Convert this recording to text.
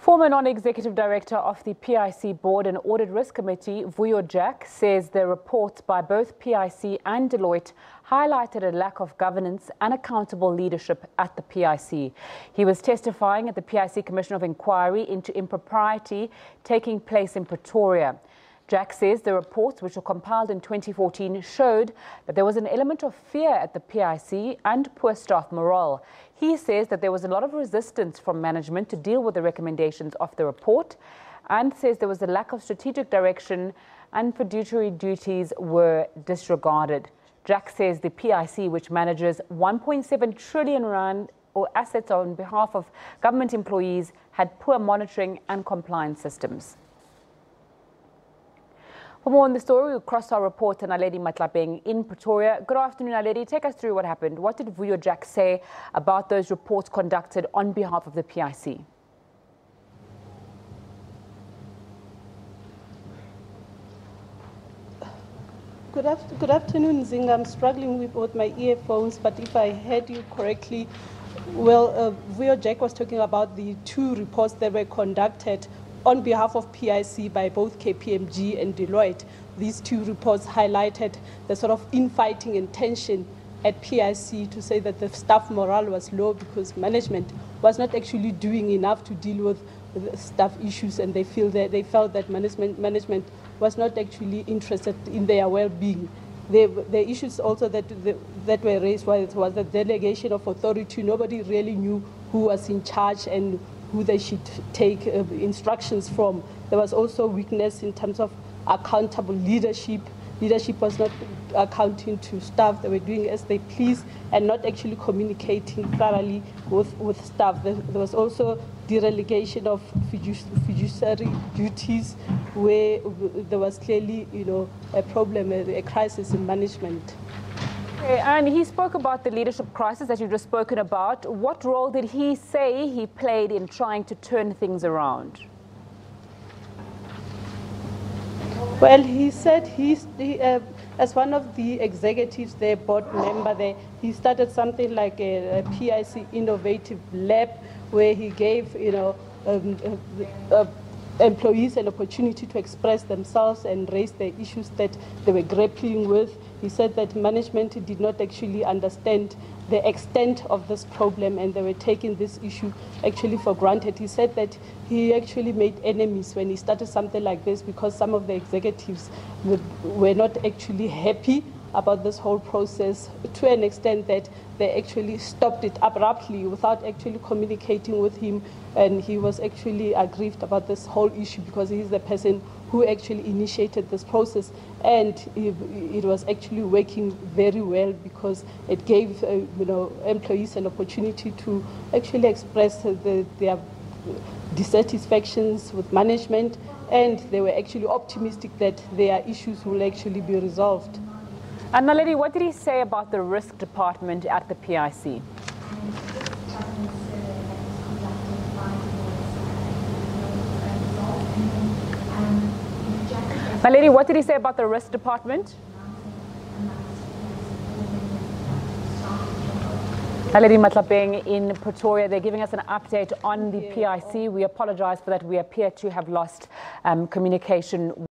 Former non-executive director of the PIC Board and Audit Risk Committee, Vuyo Jack, says the reports by both PIC and Delloite highlighted a lack of governance and accountable leadership at the PIC. He was testifying at the PIC Commission of Inquiry into impropriety taking place in Pretoria. Jack says the reports, which were compiled in 2014, showed that there was an element of fear at the PIC and poor staff morale. He says that there was a lot of resistance from management to deal with the recommendations of the report, and says there was a lack of strategic direction and fiduciary duties were disregarded. Jack says the PIC, which manages 1.7 trillion rand or assets on behalf of government employees, had poor monitoring and compliance systems. For more on the story, we'll cross our reporter Naledi Matlapeng in Pretoria. Good afternoon, Naledi. Take us through what happened. What did Vuyo Jack say about those reports conducted on behalf of the PIC? Good afternoon, Zinga. I'm struggling with both my earphones, but if I heard you correctly, well, Vuyo Jack was talking about the two reports that were conducted on behalf of PIC by both KPMG and Delloite. These two reports highlighted the sort of infighting and tension at PIC to say that the staff morale was low because management was not actually doing enough to deal with the staff issues, and they felt that management was not actually interested in their well-being. The issues also that were raised was the delegation of authority. Nobody really knew who was in charge and who they should take instructions from. There was also weakness in terms of accountable leadership. Leadership was not accounting to staff. They were doing as they please and not actually communicating thoroughly with staff. There was also delegation of fiduciary duties, where there was clearly, a problem, a crisis in management. And he spoke about the leadership crisis that you've just spoken about. What role did he say he played in trying to turn things around? Well, he said as one of the executives there, board member there, he started something like a PIC innovative lab where he gave, employees an opportunity to express themselves and raise the issues that they were grappling with. He said that management did not actually understand the extent of this problem and they were taking this issue actually for granted. He said that he actually made enemies when he started something like this because some of the executives were not actually happy about this whole process, to an extent that they actually stopped it abruptly without actually communicating with him, and he was actually aggrieved about this whole issue because he's the person who actually initiated this process, and it was actually working very well because it gave employees an opportunity to actually express their dissatisfactions with management, and they were actually optimistic that their issues will actually be resolved. And Naledi, what did he say about the risk department at the PIC? Naledi, what did he say about the risk department? Naledi Matlapeng in Pretoria, they're giving us an update on the PIC. We apologize for that. We appear to have lost communication.